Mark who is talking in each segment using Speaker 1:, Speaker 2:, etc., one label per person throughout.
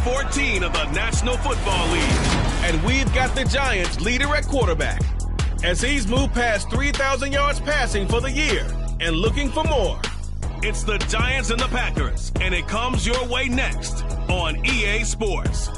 Speaker 1: 14 of the National Football League. And we've got the Giants leader at quarterback, as he's moved past 3,000 yards passing for the year and looking for more. It's the Giants and the Packers, and it comes your way next on EA Sports.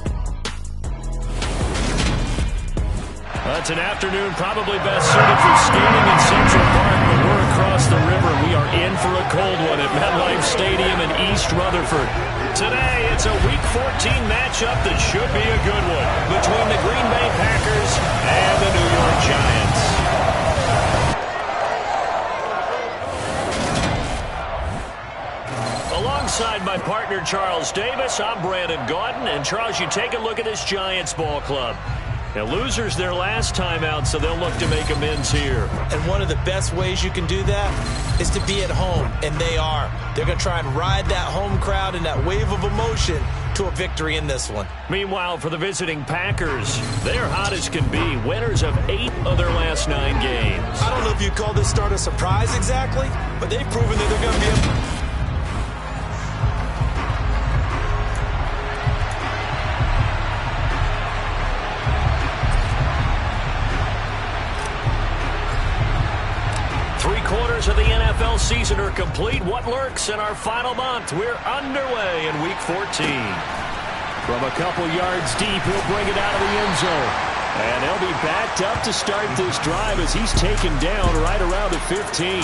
Speaker 2: It's an afternoon probably best suited for skating in Central Park, but we're across the river. We are in for a cold one at MetLife Stadium in East Rutherford. Today, it's a Week 14 matchup that should be a good one between the Green Bay Packers and the New York Giants. Alongside my partner, Charles Davis, I'm Brandon Gaudin. And, Charles, you take a look at this Giants ball club. Now, losers their last time out, so they'll look to make amends here.
Speaker 3: And one of the best ways you can do that is to be at home, and they are. They're going to try and ride that home crowd and that wave of emotion to a victory in this one.
Speaker 2: Meanwhile, for the visiting Packers, they're hot as can be, winners of 8 of their last 9 games.
Speaker 3: I don't know if you call this start a surprise exactly, but they've proven that they're going to be able.
Speaker 2: Of the NFL season are complete. What lurks in our final month? We're underway in Week 14. From a couple yards deep, he'll bring it out of the end zone. And he'll be backed up to start this drive as he's taken down right around the 15.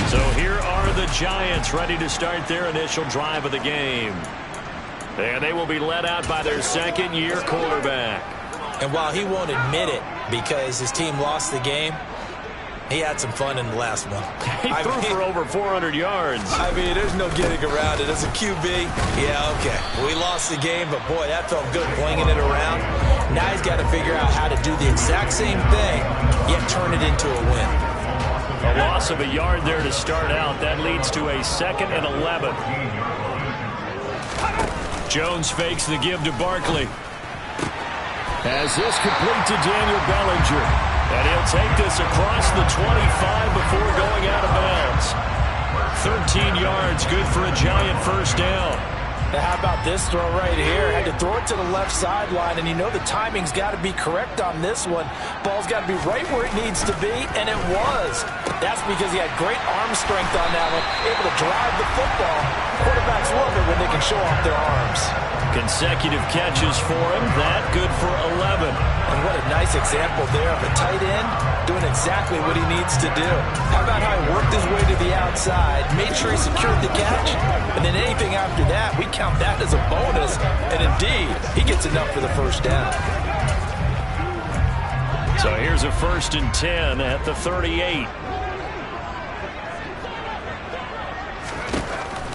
Speaker 2: So here are the Giants ready to start their initial drive of the game. And they will be led out by their second-year quarterback.
Speaker 3: And while he won't admit it because his team lost the game, he had some fun in the last one.
Speaker 2: He threw for over 400 yards.
Speaker 3: I mean, there's no getting around it. As a QB, yeah, okay. We lost the game, but boy, that felt good flinging it around. Now he's got to figure out how to do the exact same thing, yet turn it into a win.
Speaker 2: A loss of a yard there to start out. That leads to a 2nd and 11. Jones fakes the give to Barkley. As this complete to Daniel Bellinger. And he'll take this across the 25 before going out of bounds. 13 yards, good for a Giant first down.
Speaker 3: Now how about this throw right here? Had to throw it to the left sideline, and you know the timing's got to be correct on this one. Ball's got to be right where it needs to be, and it was. That's because he had great arm strength on that one, able to drive the football. Quarterbacks love it when they can show off their arms.
Speaker 2: Consecutive catches for him. That good for 11.
Speaker 3: And what a nice example there of a tight end doing exactly what he needs to do. How about how he worked his way to the outside, made sure he secured the catch, and then anything after that, we count that as a bonus. And indeed, he gets enough for the first down.
Speaker 2: So here's a 1st and 10 at the 38.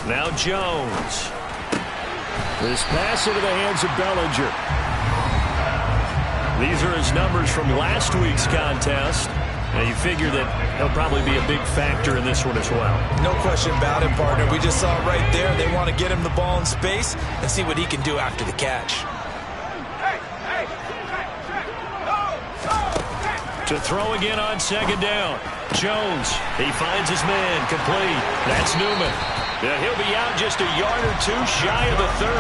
Speaker 2: Now Jones. This pass into the hands of Bellinger. These are his numbers from last week's contest. And you figure that he'll probably be a big factor in this one as well.
Speaker 3: No question about it, partner. We just saw it right there. They want to get him the ball in space and see what he can do after the catch.
Speaker 2: To throw again on 2nd down. Jones, he finds his man, complete. That's Newman. Yeah, he'll be out just a yard or 2 shy of the 30.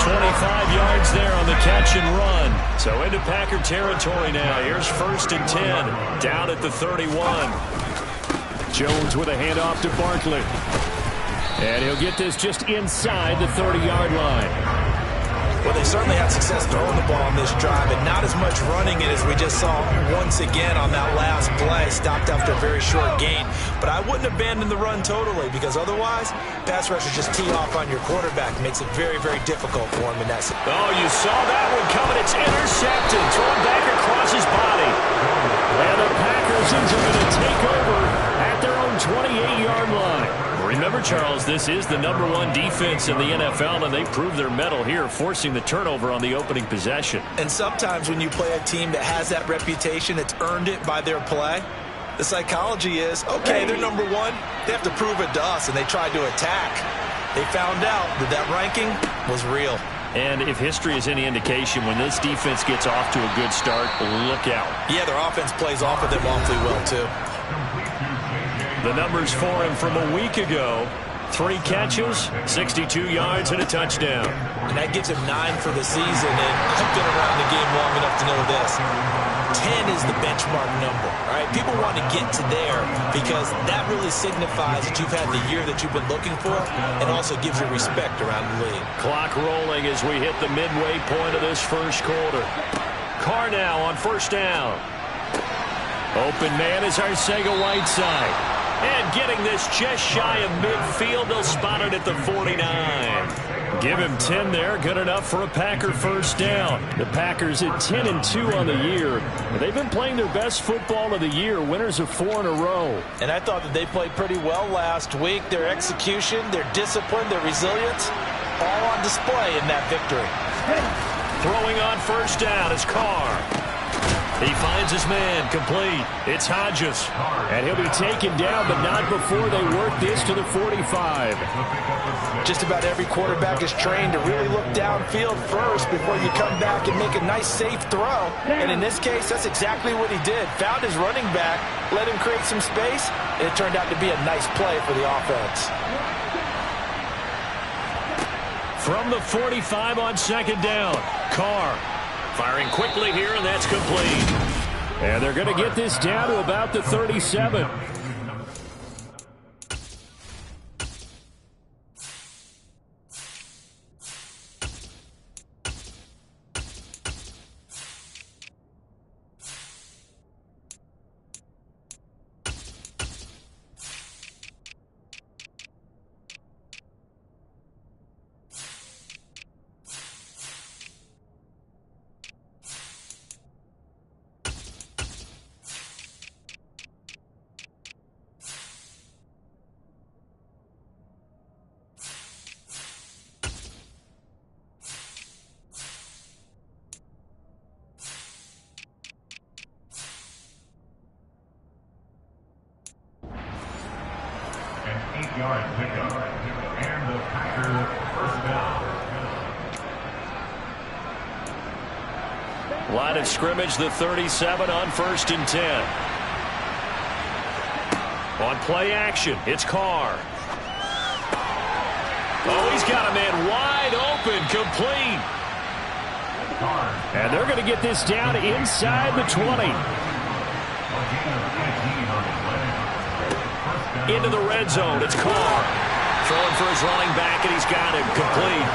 Speaker 2: 25 yards there on the catch and run. So into Packer territory now. Here's 1st and 10, down at the 31. Jones with a handoff to Barkley. And he'll get this just inside the 30-yard line.
Speaker 3: Well, they certainly had success throwing the ball on this drive, and not as much running it as we just saw once again on that last play. Stopped after a very short gain. But I wouldn't abandon the run totally, because otherwise, pass rushers just tee off on your quarterback. Makes it very, very difficult for him in that situation.
Speaker 2: Oh, you saw that one coming. It's intercepted. Thrown back across his body. And the Packers are going to take over at their own 28-yard line. Remember, Charles, this is the #1 defense in the NFL, and they proved their mettle here, forcing the turnover on the opening possession.
Speaker 3: And sometimes when you play a team that has that reputation, it's earned it by their play. The psychology is, okay, they're #1. They have to prove it to us, and they tried to attack. They found out that that ranking was real.
Speaker 2: And if history is any indication, when this defense gets off to a good start, look out.
Speaker 3: Yeah, their offense plays off of them awfully well, too.
Speaker 2: The numbers for him from a week ago: 3 catches, 62 yards, and a touchdown.
Speaker 3: And that gives him 9 for the season, and I've been around the game long enough to know this. 10 is the benchmark number, all right? People want to get to there because that really signifies that you've had the year that you've been looking for and also gives you respect around the league.
Speaker 2: Clock rolling as we hit the midway point of this first quarter. Carr now on first down. Open man is Arcega-Whiteside. And getting this just shy of midfield, they'll spot it at the 49. Give him 10 there, good enough for a Packer first down. The Packers at 10-2 on the year. They've been playing their best football of the year, winners of 4 in a row.
Speaker 3: And I thought that they played pretty well last week. Their execution, their discipline, their resilience, all on display in that victory.
Speaker 2: Throwing on first down is Carr. He finds his man, complete. It's Hodges. And he'll be taken down, but not before they work this to the 45.
Speaker 3: Just about every quarterback is trained to really look downfield first before you come back and make a nice, safe throw. And in this case, that's exactly what he did. Found his running back, let him create some space, and it turned out to be a nice play for the offense.
Speaker 2: From the 45 on second down, Carr. Firing quickly here, and that's complete. And they're going to get this down to about the 37. Line of scrimmage, the 37 on 1st and 10. On play action, it's Carr. Oh, he's got a man wide open, complete. And they're going to get this down inside the 20. Into the red zone, it's Carr. Throwing for his running back, and he's got him, complete.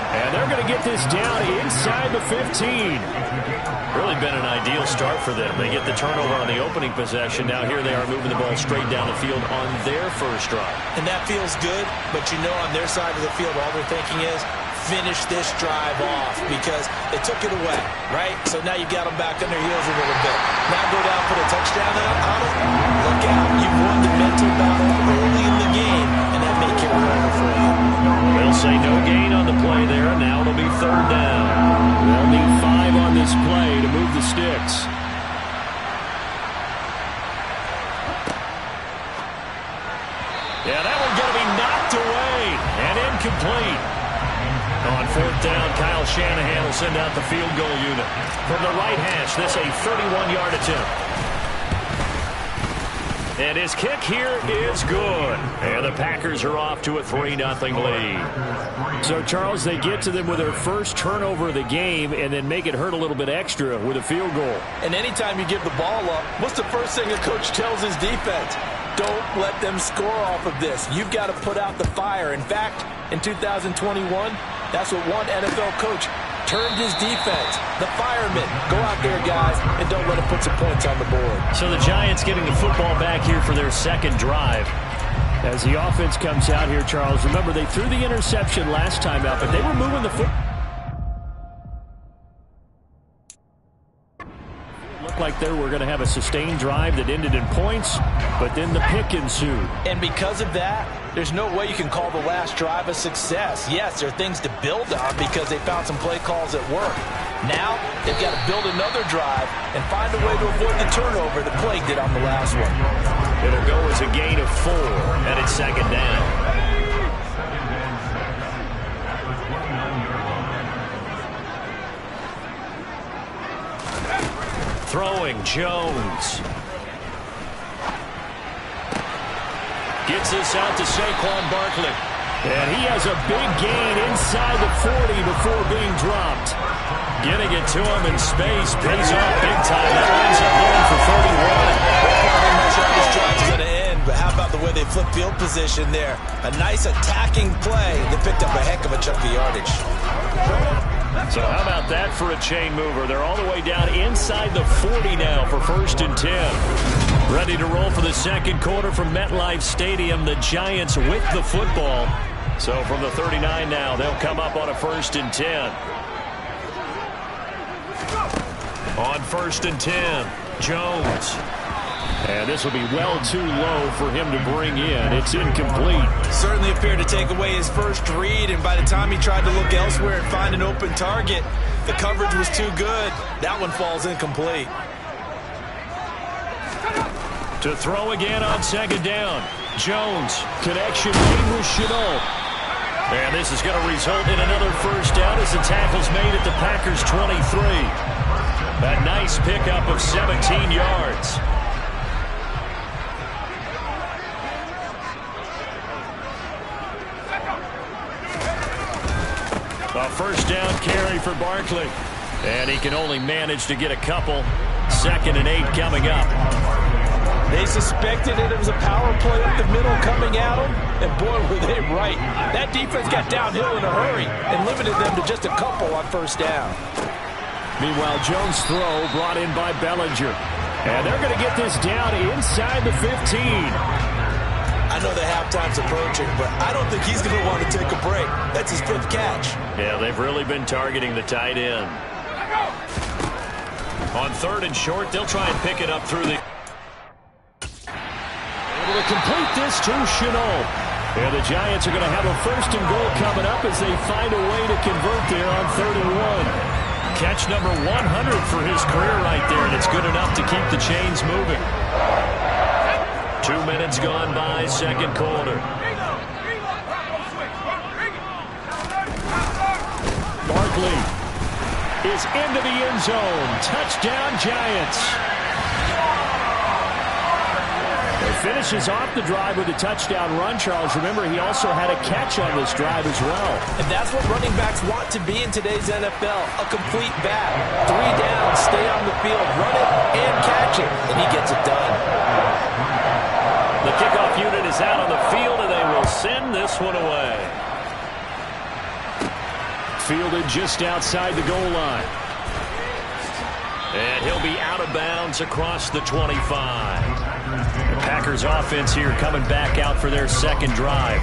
Speaker 2: And they're going to get this down inside the 15. Really been an ideal start for them. They get the turnover on the opening possession. Now here they are moving the ball straight down the field on their first drive.
Speaker 3: And that feels good, but you know on their side of the field all they're thinking is finish this drive off because they took it away, right? So now you got them back on their heels a little bit. Now go down, put a touchdown on it. Look out. You've won the mental battle early in the game, and that may carry over for you.
Speaker 2: They'll say no gain on the play there. Now it'll be 3rd down. They'll need 5 on this play to move the sticks. Yeah, that one's going to be knocked away and incomplete. On 4th down, Kyle Shanahan will send out the field goal unit. From the right hash, this a 31-yard attempt. And his kick here is good. And the Packers are off to a 3-0 lead. So, Charles, they get to them with their first turnover of the game and then make it hurt a little bit extra with a field goal.
Speaker 3: And anytime you give the ball up, what's the first thing a coach tells his defense? Don't let them score off of this. You've got to put out the fire. In fact, in 2021, that's what one NFL coach turned his defense. The firemen. Go out there, guys, and don't let them put some points on the board.
Speaker 2: So the Giants getting the football back here for their second drive. As the offense comes out here, Charles, remember they threw the interception last time out, but they were moving the football. Looked like they were going to have a sustained drive that ended in points, but then the pick ensued.
Speaker 3: And because of that, there's no way you can call the last drive a success. Yes, there are things to build on because they found some play calls that work. Now, they've got to build another drive and find a way to avoid the turnover the plague did on the last one.
Speaker 2: It'll go as a gain of 4, and it's 2nd down. Throwing, Jones. Gets this out to Saquon Barkley. And he has a big gain inside the 40 before being dropped. Getting it to him in space pays off big time. That ends up going for 31.
Speaker 3: I'm not sure how this drive's going to end, but how about the way they flip field position there? A nice attacking play that picked up a heck of a chunk of yardage.
Speaker 2: So how about that for a chain mover? They're all the way down inside the 40 now for 1st and 10. Ready to roll for the second quarter from MetLife Stadium. The Giants with the football. So from the 39 now, they'll come up on a 1st and 10. On 1st and 10, Jones. And this will be well too low for him to bring in. It's incomplete.
Speaker 3: Certainly appeared to take away his first read, and by the time he tried to look elsewhere and find an open target, the coverage was too good. That one falls incomplete.
Speaker 2: To throw again on 2nd down. Jones, connection made with Chenault. And this is going to result in another 1st down as the tackle's made at the Packers' 23. A nice pickup of 17 yards. A 1st down carry for Barkley. And he can only manage to get a couple. 2nd and 8 coming up.
Speaker 3: They suspected it was a power play up the middle coming at them, and boy, were they right. That defense got downhill in a hurry and limited them to just a couple on 1st down.
Speaker 2: Meanwhile, Jones' throw brought in by Bellinger. And they're going to get this down inside the 15.
Speaker 3: I know the halftime's approaching, but I don't think he's going to want to take a break. That's his 5th catch.
Speaker 2: Yeah, they've really been targeting the tight end. On 3rd and short, they'll try and pick it up through the... Able to complete this to Chenault. And the Giants are going to have a 1st and goal coming up as they find a way to convert there on 3rd and 1. Catch number 100 for his career right there, and it's good enough to keep the chains moving. 2 minutes gone by, 2nd quarter. Barkley is into the end zone. Touchdown, Giants. He finishes off the drive with a touchdown run, Charles. Remember, he also had a catch on this drive as well.
Speaker 3: And that's what running backs want to be in today's NFL, a complete back. 3 downs, stay on the field, run it, and catch it, and he gets it done.
Speaker 2: The kickoff unit is out on the field, and they will send this one away. Fielded just outside the goal line. And he'll be out of bounds across the 25. The Packers offense here coming back out for their 2nd drive.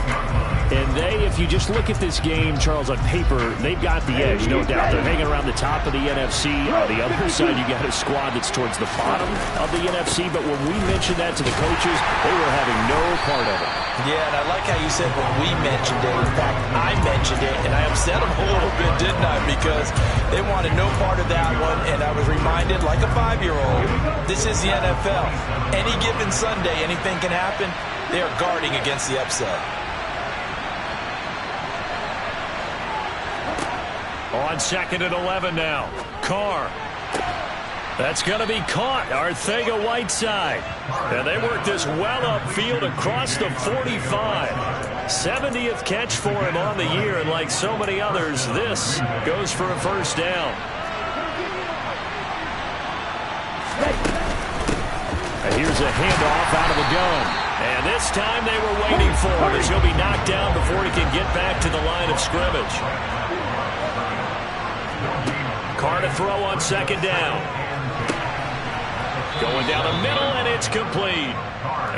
Speaker 2: And they, if you just look at this game, Charles, on paper, they've got the edge, no doubt. They're hanging around the top of the NFC. On the other side, you got a squad that's towards the bottom of the NFC. But when we mentioned that to the coaches, they were having no part of it.
Speaker 3: Yeah, and I like how you said when we mentioned it. In fact, I mentioned it, and I upset them a little bit, didn't I? Because they wanted no part of that one, and I was reminded, like a 5-year-old, this is the NFL. Any given Sunday, anything can happen. They are guarding against the upset.
Speaker 2: On 2nd and 11 now. Carr. That's going to be caught. Arcega-Whiteside. And they work this well upfield across the 45. 70th catch for him on the year. And like so many others, this goes for a 1st down. And here's a handoff out of the gun. And this time they were waiting for him as he'll be knocked down before he can get back to the line of scrimmage. Carr to throw on 2nd down. Going down the middle, and it's complete.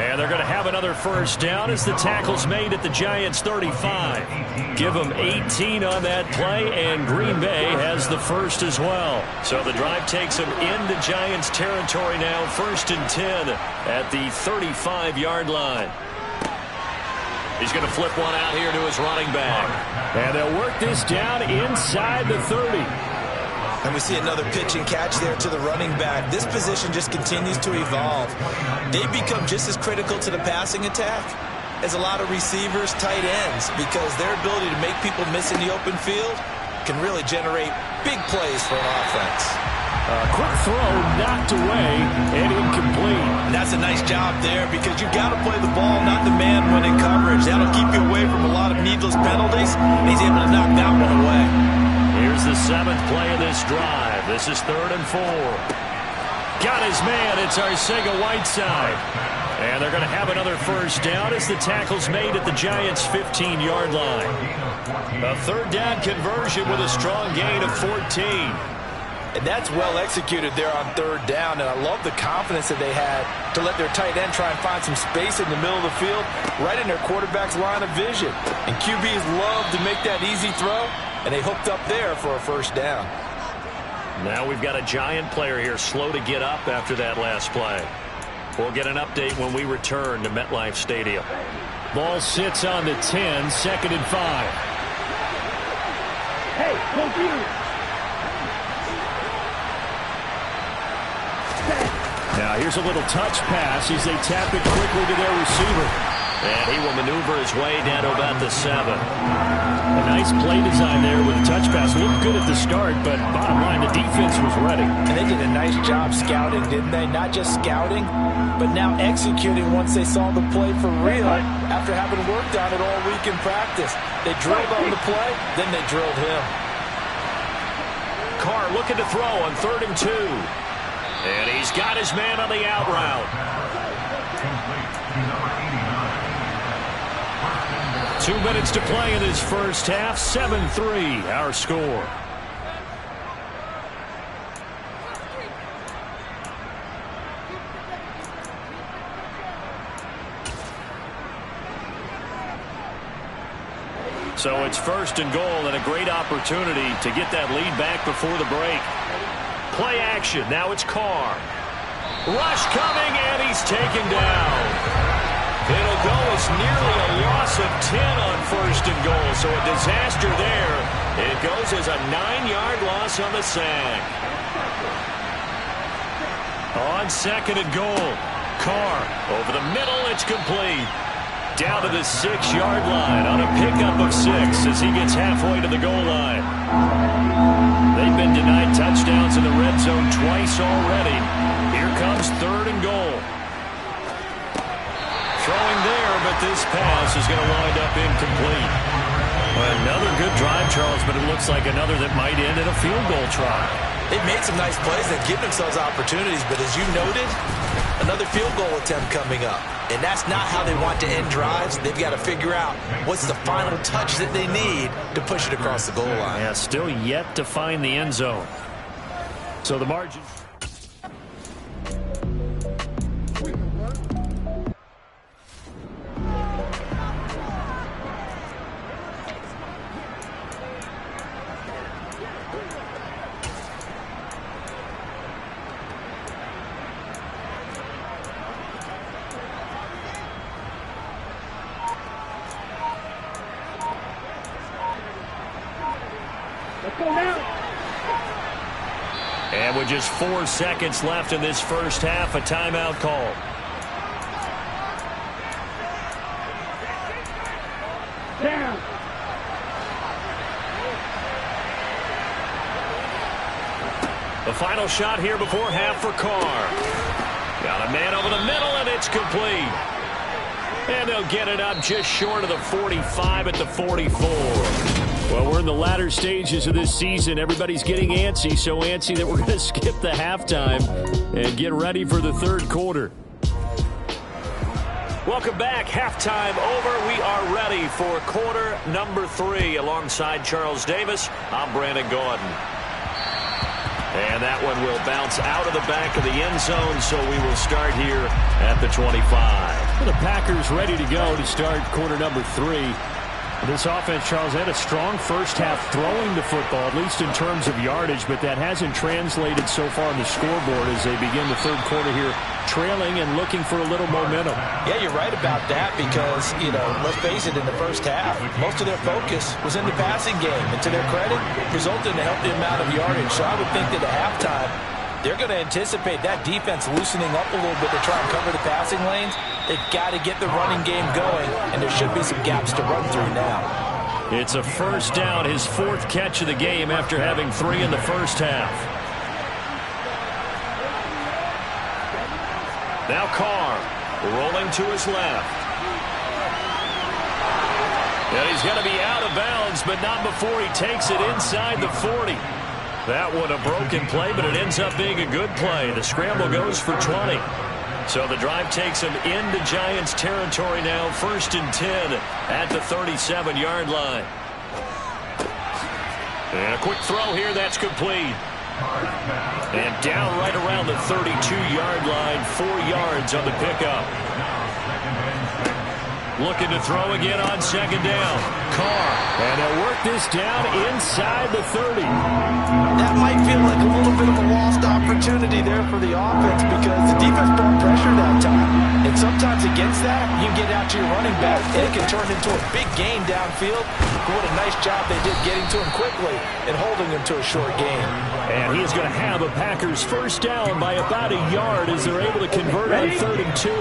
Speaker 2: And they're going to have another 1st down as the tackle's made at the Giants' 35. Give them 18 on that play, and Green Bay has the 1st as well. So the drive takes them into Giants territory now, 1st and 10 at the 35-yard line. He's going to flip one out here to his running back. And they'll work this down inside the 30.
Speaker 3: And we see another pitch and catch there to the running back. This position just continues to evolve. They become just as critical to the passing attack as a lot of receivers, tight ends, because their ability to make people miss in the open field can really generate big plays for an offense.
Speaker 2: Quick throw, knocked away, and incomplete.
Speaker 3: And that's a nice job there because you've got to play the ball, not the man when in coverage. That'll keep you away from a lot of needless penalties. And he's able to knock that one away.
Speaker 2: Here's the 7th play of this drive. This is 3rd and 4. Got his man. It's Arcega-Whiteside. And they're going to have another first down as the tackle's made at the Giants' 15-yard line. A 3rd down conversion with a strong gain of 14.
Speaker 3: And that's well executed there on 3rd down. And I love the confidence that they had to let their tight end try and find some space in the middle of the field, right in their quarterback's line of vision. And QBs love to make that easy throw, and they hooked up there for a first down.
Speaker 2: Now we've got a Giant player here slow to get up after that last play. We'll get an update when we return to MetLife Stadium. Ball sits on the 10, 2nd and 5.
Speaker 4: Hey, go get it.
Speaker 2: Now here's a little touch pass as they tap it quickly to their receiver. And he will maneuver his way down to about the 7. A nice play design there with a touch pass. Looked good at the start, but bottom line, the defense was ready.
Speaker 3: And they did a nice job scouting, didn't they? Not just scouting, but now executing once they saw the play for real after having worked on it all week in practice. They drilled on the play, then they drilled him.
Speaker 2: Carr looking to throw on 3rd and 2. And he's got his man on the out route. 2 minutes to play in this first half. 7-3 our score. So it's 1st and goal and a great opportunity to get that lead back before the break. Play action. Now it's Carr. Rush coming, and he's taken down. It'll go as nearly a loss of 10 on 1st and goal. So a disaster there. It goes as a 9-yard loss on the sack. On 2nd and goal. Carr over the middle. It's complete. Down to the 6-yard line on a pickup of 6 as he gets halfway to the goal line. They've been denied touchdowns in the red zone twice already. Here comes 3rd and goal. Throwing there, but this pass is going to wind up incomplete. Another good drive, Charles, but it looks like another that might end in a field goal try.
Speaker 3: They've made some nice plays that give themselves opportunities, but as you noted, another field goal attempt coming up. And that's not how they want to end drives. They've got to figure out what's the final touch that they need to push it across the goal line.
Speaker 2: Yeah, still yet to find the end zone. So the margin. And with just 4 seconds left in this first half, a timeout call.
Speaker 4: Down.
Speaker 2: The final shot here before half for Carr. Got a man over the middle, and it's complete. And they'll get it up just short of the 45 at the 44. Well, we're in the latter stages of this season. Everybody's getting antsy, so antsy that we're going to skip the halftime and get ready for the 3rd quarter. Welcome back. Halftime over. We are ready for quarter number 3. Alongside Charles Davis, I'm Brandon Gordon. And that one will bounce out of the back of the end zone, so we will start here at the 25. The Packers ready to go to start quarter number 3. This offense, Charles, had a strong first half throwing the football, at least in terms of yardage, but that hasn't translated so far on the scoreboard as they begin the 3rd quarter here, trailing and looking for a little momentum.
Speaker 3: Yeah, you're right about that because, let's face it, in the first half, most of their focus was in the passing game. And to their credit, resulted in a healthy amount of yardage. So I would think that at halftime, they're going to anticipate that defense loosening up a little bit to try and cover the passing lanes. They've got to get the running game going, and there should be some gaps to run through now.
Speaker 2: It's a first down, his 4th catch of the game after having 3 in the first half. Now Carr rolling to his left. And he's going to be out of bounds, but not before he takes it inside the 40. That one a broken play, but it ends up being a good play. The scramble goes for 20. So the drive takes him into Giants territory now, 1st and 10 at the 37-yard line. And a quick throw here, that's complete. And down right around the 32-yard line, 4 yards on the pickup. Looking to throw again on 2nd down. Carr. And they'll work this down inside the 30.
Speaker 3: That might feel like a little bit of a lost opportunity there for the offense because the defense brought pressure that time. And sometimes against that, you can get out to your running back and it can turn into a big gain downfield. What a nice job they did getting to him quickly and holding him to a short gain.
Speaker 2: And he's going to have a Packers 1st down by about a yard as they're able to convert on 3rd and 2.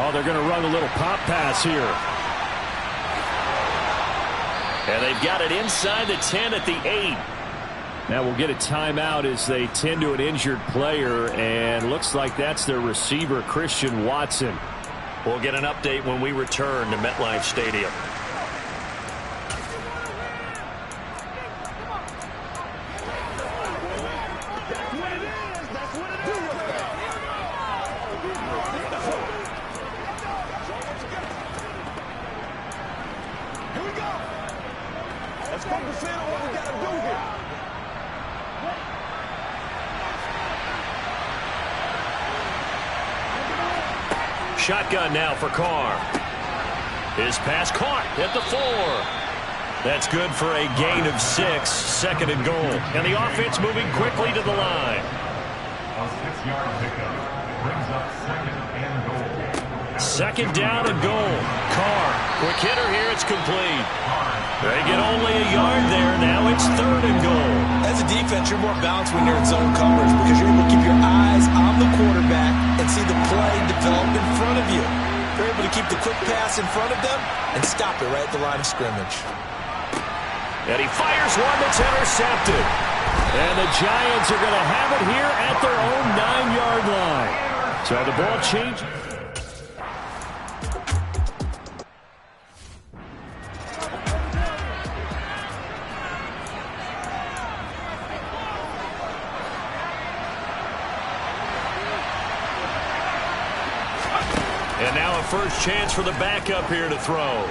Speaker 2: Oh, they're going to run a little pop pass here. And they've got it inside the 10 at the 8. Now we'll get a timeout as they tend to an injured player, and looks like that's their receiver, Christian Watson. We'll get an update when we return to MetLife Stadium. Shotgun now for Carr. His pass caught at the 4. That's good for a gain of 6, 2nd and goal. And the offense moving quickly to the line.
Speaker 5: A 6-yard pickup brings up 2nd and goal.
Speaker 2: 2nd down and goal. Carr, quick hitter here, it's complete. They get only a yard there. Now it's 3rd and goal.
Speaker 3: As a defense, you're more balanced when you're in zone coverage because you're able to keep your eyes on the quarterback and see the play develop in front of you. You're able to keep the quick pass in front of them and stop it right at the line of scrimmage.
Speaker 2: And he fires one that's intercepted. And the Giants are going to have it here at their own 9-yard line. So the ball changes. And now a first chance for the backup here to throw.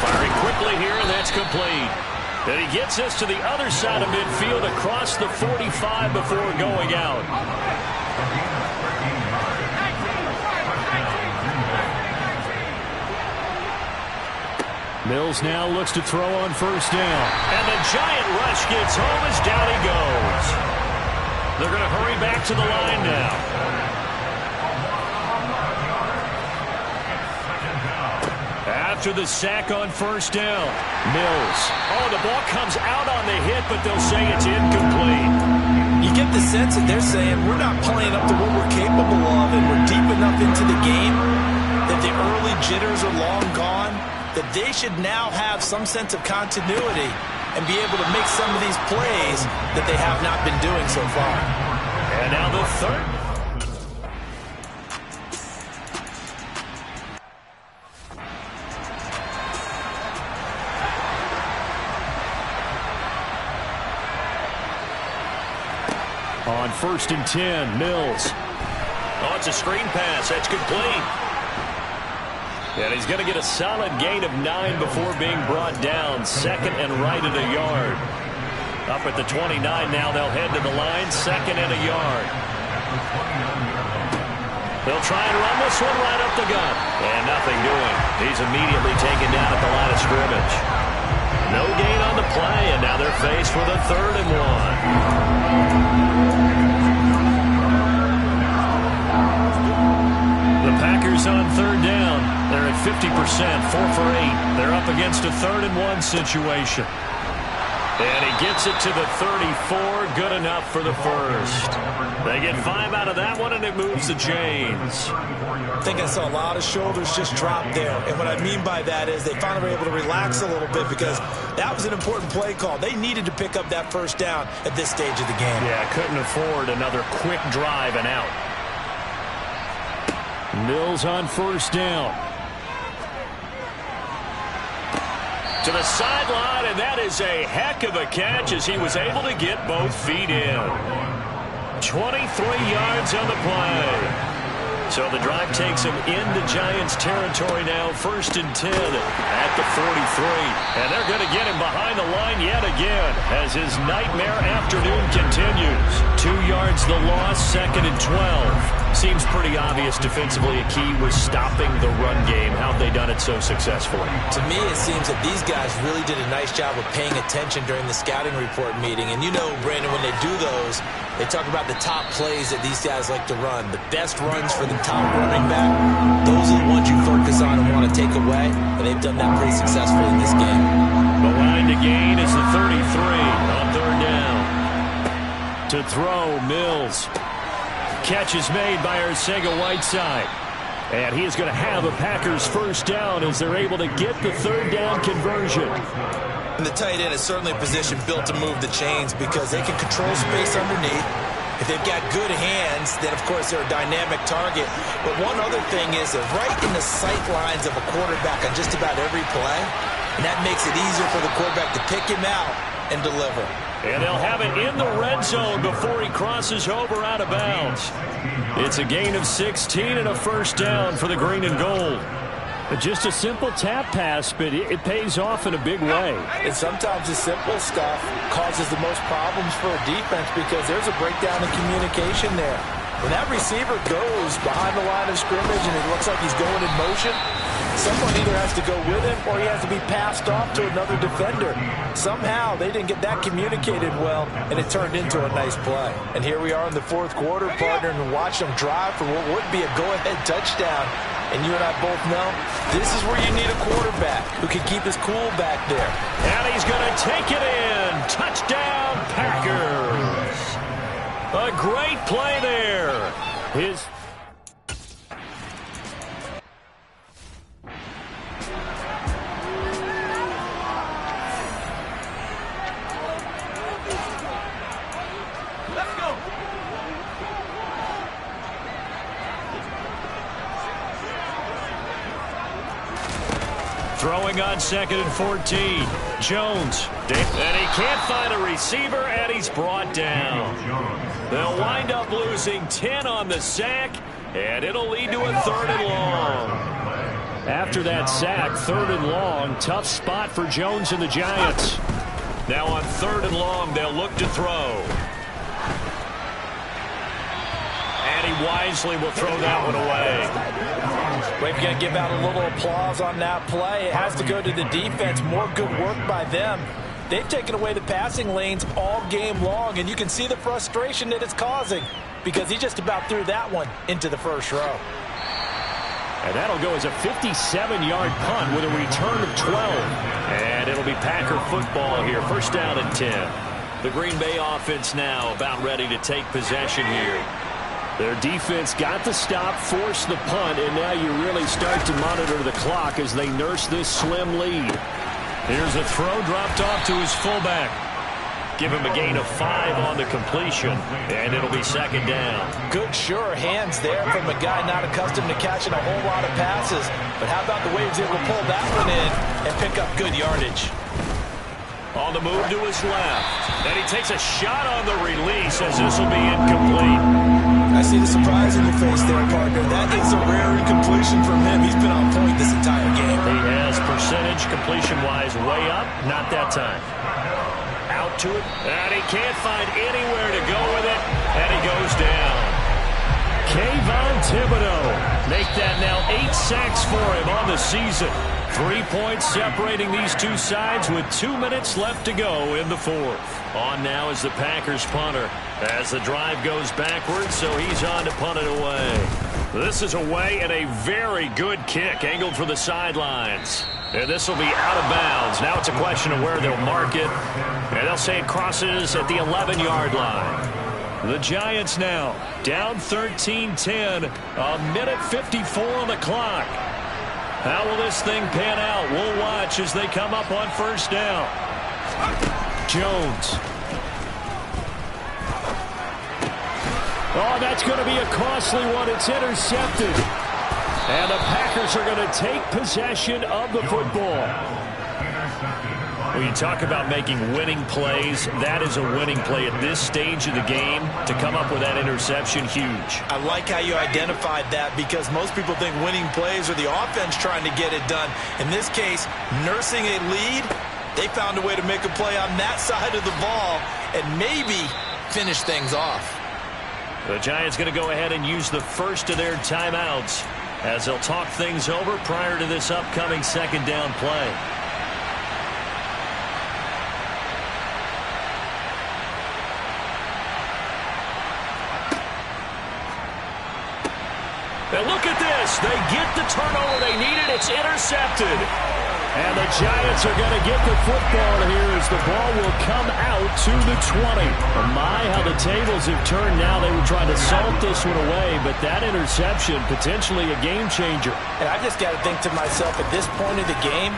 Speaker 2: Firing quickly here, and that's complete. And he gets us to the other side of midfield across the 45 before going out. Mills now looks to throw on 1st down. And the giant rush gets home as down he goes. They're going to hurry back to the line now. After the sack on 1st down, Mills. Oh, the ball comes out on the hit, but they'll say it's incomplete.
Speaker 3: You get the sense that they're saying we're not playing up to what we're capable of and we're deep enough into the game that the early jitters are long gone, that they should now have some sense of continuity and be able to make some of these plays that they have not been doing so far.
Speaker 2: And now the 3rd. On 1st and 10, Mills. Oh, it's a screen pass. That's complete. And he's going to get a solid gain of 9 before being brought down. 2nd and right at a yard. Up at the 29 now, they'll head to the line. 2nd and a yard. They'll try and run this one right up the gut. And nothing doing. He's immediately taken down at the line of scrimmage. No gain on the play, and now they're faced with a 3rd and 1. The Packers on 3rd down. They're at 50%, 4 for 8. They're up against a 3rd and 1 situation. And he gets it to the 34. Good enough for the first. They get 5 out of that one, and it moves the chains.
Speaker 3: I think I saw a lot of shoulders just drop there. And what I mean by that is they finally were able to relax a little bit because that was an important play call. They needed to pick up that first down at this stage of the game.
Speaker 2: Yeah, couldn't afford another quick drive and out. Mills on first down. To the sideline, and that is a heck of a catch as he was able to get both feet in. 23 yards on the play. So the drive takes him into Giants territory now, 1st and 10 at the 43. And they're going to get him behind the line yet again as his nightmare afternoon continues. 2 yards the loss, 2nd and 12. Seems pretty obvious defensively a key was stopping the run game. How have they done it so successfully?
Speaker 3: To me, it seems that these guys really did a nice job of paying attention during the scouting report meeting. And you know, Brandon, when they do those, they talk about the top plays that these guys like to run. The best runs for the top running back, those are the ones you focus on and want to take away. And they've done that pretty successfully in this game.
Speaker 2: The line to gain is the 33 on 3rd down. To throw, Mills. Catch is made by Arcega-Whiteside. And he is going to have a Packers first down as they're able to get the 3rd down conversion.
Speaker 3: And the tight end is certainly a position built to move the chains because they can control space underneath. If they've got good hands, then, of course, they're a dynamic target. But one other thing is they're right in the sight lines of a quarterback on just about every play. And that makes it easier for the quarterback to pick him out and deliver.
Speaker 2: And they'll have it in the red zone before he crosses over out of bounds. It's a gain of 16 and a first down for the green and gold. Just a simple tap pass, but it pays off in a big way.
Speaker 3: And sometimes the simple stuff causes the most problems for a defense because there's a breakdown in communication there. When that receiver goes behind the line of scrimmage and it looks like he's going in motion, someone either has to go with him or he has to be passed off to another defender. Somehow they didn't get that communicated well, and it turned into a nice play. And here we are in the 4th quarter, partner, and watch them drive for what would be a go-ahead touchdown. And you and I both know this is where you need a quarterback who can keep his cool back there.
Speaker 2: And he's going to take it in. Touchdown, Packers. A great play there. His... Throwing on 2nd and 14. Jones. And he can't find a receiver, and he's brought down. They'll wind up losing 10 on the sack, and it'll lead to a 3rd and long. After that sack, 3rd and long. Tough spot for Jones and the Giants. Now on 3rd and long, they'll look to throw. And he wisely will throw that one away.
Speaker 3: We've got to give out a little applause on that play. It has to go to the defense. More good work by them. They've taken away the passing lanes all game long, and you can see the frustration that it's causing because he just about threw that one into the first row.
Speaker 2: And that'll go as a 57-yard punt with a return of 12. And it'll be Packer football here. First down and 10. The Green Bay offense now about ready to take possession here. Their defense got the stop, forced the punt, and now you really start to monitor the clock as they nurse this slim lead. Here's a throw dropped off to his fullback. Give him a gain of 5 on the completion, and it'll be 2nd down.
Speaker 3: Good, sure hands there from a guy not accustomed to catching a whole lot of passes. But how about the way he was able to pull that one in and pick up good yardage?
Speaker 2: On the move to his left. And he takes a shot on the release as this will be incomplete.
Speaker 3: I see the surprise in your face there, partner. That is a rare incompletion from him. He's been on point this entire game.
Speaker 2: He has percentage completion-wise way up. Not that time. Out to it. And he can't find anywhere to go with it. And he goes down. Kayvon Thibodeau. Make that now 8 sacks for him on the season. 3 points separating these two sides with 2 minutes left to go in the 4th. On now is the Packers punter as the drive goes backwards, so he's on to punt it away. This is away and a very good kick angled for the sidelines. And this will be out of bounds. Now it's a question of where they'll mark it. And they'll say it crosses at the 11-yard line. The Giants now down 13-10. A minute 54 on the clock. How will this thing pan out? We'll watch as they come up on first down. Jones. Oh, that's going to be a costly one. It's intercepted. And the Packers are going to take possession of the football. When you talk about making winning plays, that is a winning play at this stage of the game. To come up with that interception, huge.
Speaker 3: I like how you identified that, because most people think winning plays are the offense trying to get it done. In this case, nursing a lead, they found a way to make a play on that side of the ball and maybe finish things off.
Speaker 2: The Giants going to go ahead and use the first of their timeouts as they'll talk things over prior to this upcoming second down play. And look at this. They get the turnover they needed. It's intercepted. And the Giants are going to get the football here as the ball will come out to the 20. Oh my, how the tables have turned now. They were trying to salt this one away, but that interception, potentially a game changer.
Speaker 3: And I just got to think to myself, at this point of the game,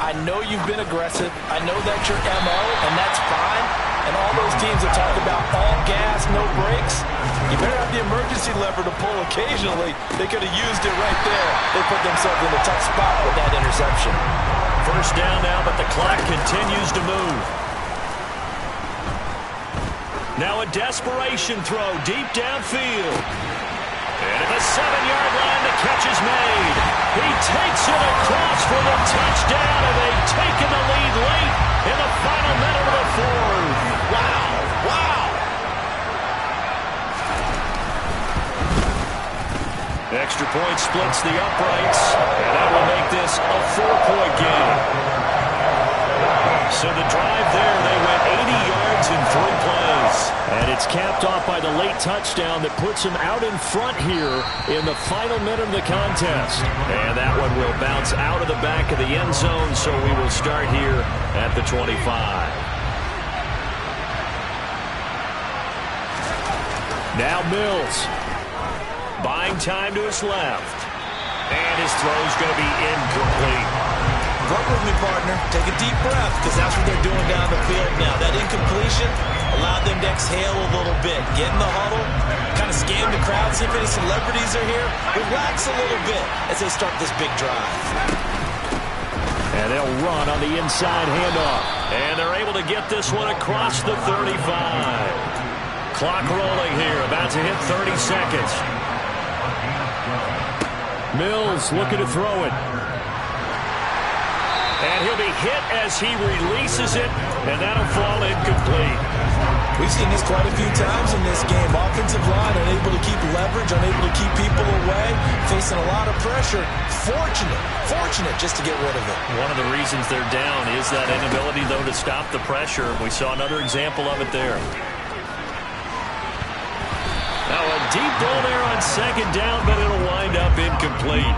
Speaker 3: I know you've been aggressive. I know that's your MO, and that's fine. And all those teams that talk about all gas, no brakes, you better have the emergency lever to pull occasionally. They could have used it right there. They put themselves in a tough spot with that interception.
Speaker 2: First down now, but the clock continues to move. Now a desperation throw deep downfield. And at the 7-yard line, the catch is made. He takes it across for the touchdown, and they've taken the lead late in the final minute of the fourth.
Speaker 3: Wow, wow.
Speaker 2: Extra point splits the uprights, and that will make this a 4-point game. So the drive there, they went 80 yards in 3 plays. And it's capped off by the late touchdown that puts them out in front here in the final minute of the contest. And that one will bounce out of the back of the end zone, so we will start here at the 25. Now Mills. Buying time to his left. And his throw's going to be incomplete.
Speaker 3: Work with me, partner. Take a deep breath, because that's what they're doing down the field now. That incompletion allowed them to exhale a little bit. Get in the huddle, kind of scan the crowd, see if any celebrities are here. Relax a little bit as they start this big drive.
Speaker 2: And they'll run on the inside handoff. And they're able to get this one across the 35. Clock rolling here, about to hit 30 seconds. Mills looking to throw it. And he'll be hit as he releases it, and that'll fall incomplete.
Speaker 3: We've seen this quite a few times in this game. Offensive line unable to keep leverage, unable to keep people away, facing a lot of pressure. Fortunate just to get rid of it.
Speaker 2: One of the reasons they're down is that inability, though, to stop the pressure. We saw another example of it there. Now a deep ball there on second down, but it'll wind up incomplete.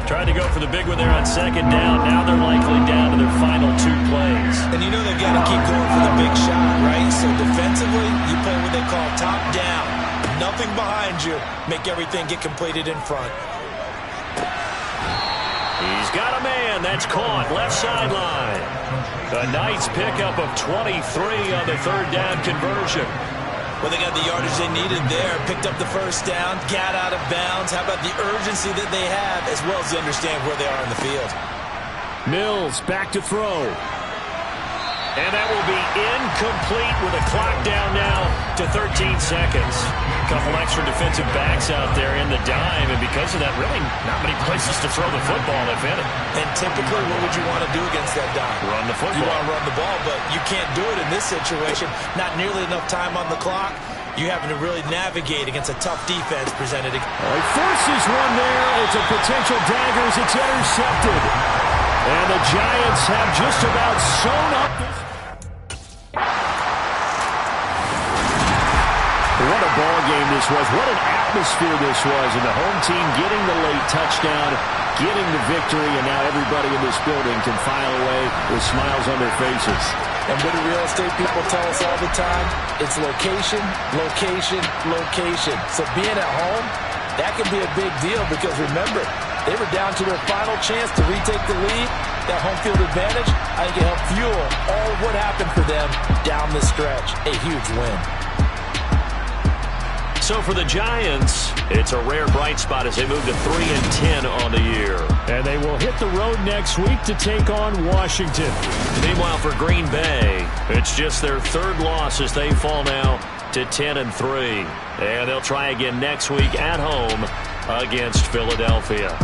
Speaker 2: Tried to go for the big one there on second down. Now they're likely down to their final 2 plays.
Speaker 3: And you know they've got to keep going for the big shot, right? So defensively, you play what they call top down. Nothing behind you. Make everything get completed in front.
Speaker 2: He's got a man. That's caught. Left sideline. A nice pickup of 23 on the third down conversion.
Speaker 3: Well, they got the yardage they needed there. Picked up the first down, got out of bounds. How about the urgency that they have, as well as they understand where they are in the field?
Speaker 2: Mills back to throw. And that will be incomplete with a clock down now to 13 seconds. A couple extra defensive backs out there in the dime, and because of that, really not many places to throw the football, if any.
Speaker 3: And typically, what would you want to do against that dime?
Speaker 2: Run the football.
Speaker 3: You want to run the ball, but you can't do it in this situation. Not nearly enough time on the clock. You having to really navigate against a tough defense presented.
Speaker 2: He forces one there. It's a potential dagger as it's intercepted. And the Giants have just about sewn up this. What a ball game this was. What an atmosphere this was. And the home team getting the late touchdown getting the victory, and now everybody in this building can file away with smiles on their faces.
Speaker 3: And what do real estate people tell us all the time? It's location, location, location. So being at home, that can be a big deal because remember, they were down to their final chance to retake the lead. That home field advantage, I think it helped fuel all of what happened for them down the stretch. A huge win.
Speaker 2: So for the Giants, it's a rare bright spot as they move to 3-10 on the year.
Speaker 6: And they will hit the road next week to take on Washington.
Speaker 2: Meanwhile, for Green Bay, it's just their third loss as they fall now to 10-3. And they'll try again next week at home against Philadelphia.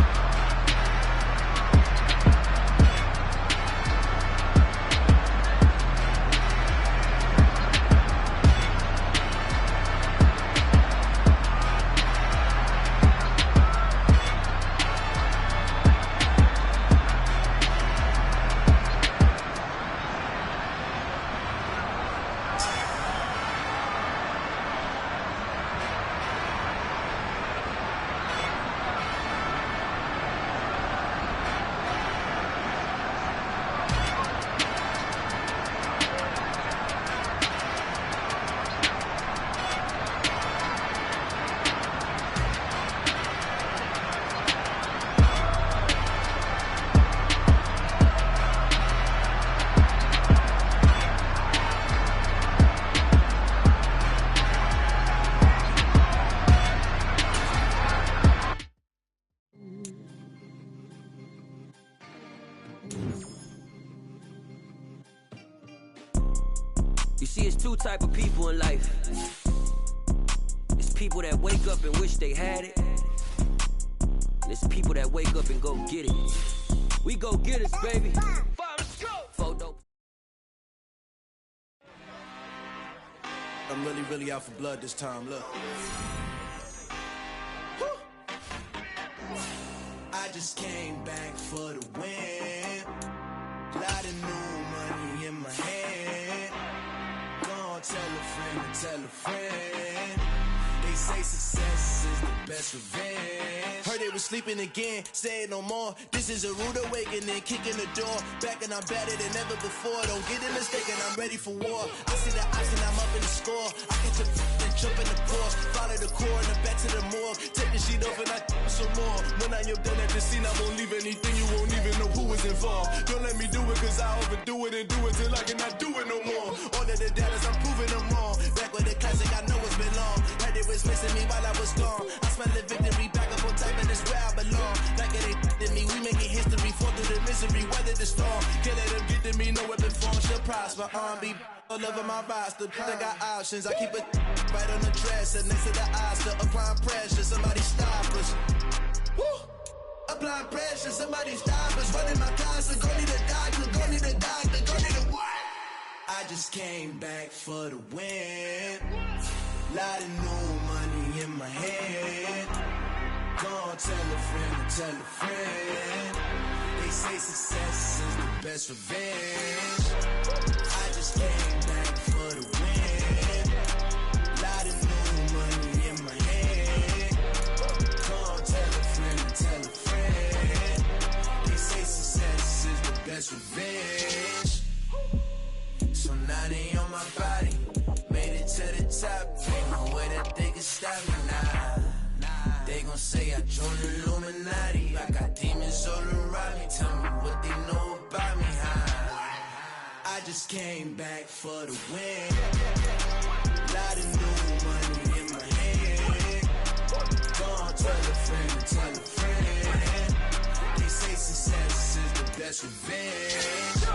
Speaker 7: You see, it's two type of people in life. It's people that wake up and wish they had it. And it's people that wake up and go get it. We go get it, baby. Let's go. Photo.
Speaker 8: I'm really out for blood this time, look. I just came back for the win. Lot of new money in my hand. Gonna tell a friend to tell a friend. They say success is the best revenge. Heard they was sleeping again, say it no more. This is a rude awakening, kicking the door. Back and I'm better than ever before. Don't get it mistaken, I'm ready for war. I see the option, I'm up in the score. I get to and jump in the course. Follow the core and the back to the morgue. Take the sheet off and I some more. When I am done at the scene, I won't leave anything. You won't even know who was involved. Don't let me do it, cause I overdo it and do it till I cannot do it no more. All of the doubters, I'm proving them wrong. Back with the classic, I know it's been long. Heard it was missing me while I was gone. I smell the victory, back up on top, and it's where I belong. Like it ain't to me, we making history. Fall through the misery, weather the storm. Can't let them get to me, no weapon form should prosper. Be all over my roster. I got options, I keep it right on the dresser. Next to the Oscar, applying pressure. Somebody stop us. Woo! Applying pressure, somebody stop us. Running my closet, go need a doctor, go need a doctor, go need a what? I just came back for the win. Lot of new money in my hand. Gonna tell a friend to tell a friend. They say success is the best revenge. I just came back for the win. Lot of new money in my hand. Gonna tell a friend to tell a friend. They say success is the best revenge. So now they on my body. Made it to the top. Ain't no way that they can stop me now. They gon' say I joined the Illuminati. I got demons all around me. Tell me what they know about me, huh? I just came back for the win. Lot of new money in my hand. Gonna tell a friend to tell a friend. They say success is the best revenge.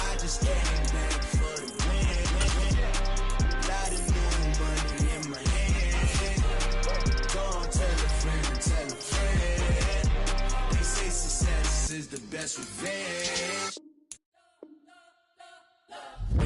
Speaker 8: I just came back for the win. Lot of new money in my hand. Gonna tell a friend to tell a friend. They say success is the best revenge.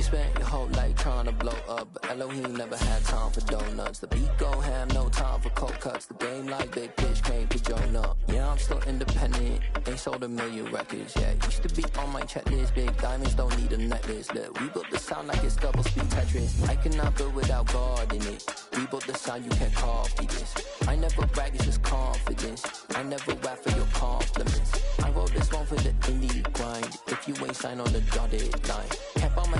Speaker 9: spent your whole life trying to blow up, but Elohim never had time for donuts. The beat go ham, no time for cold cuts. The game like big pitch came to Jonah. Yeah, I'm still independent, ain't sold a million records yet. Used to be on my checklist, big diamonds don't need a necklace. Look, we built the sound like it's double speed Tetris. I cannot build without God in it. We built the sound, you can't copy this. I never brag, it's just confidence. I never rap for your compliments. I wrote this one for the indie grind. If you ain't signed on the dotted line, can't buy my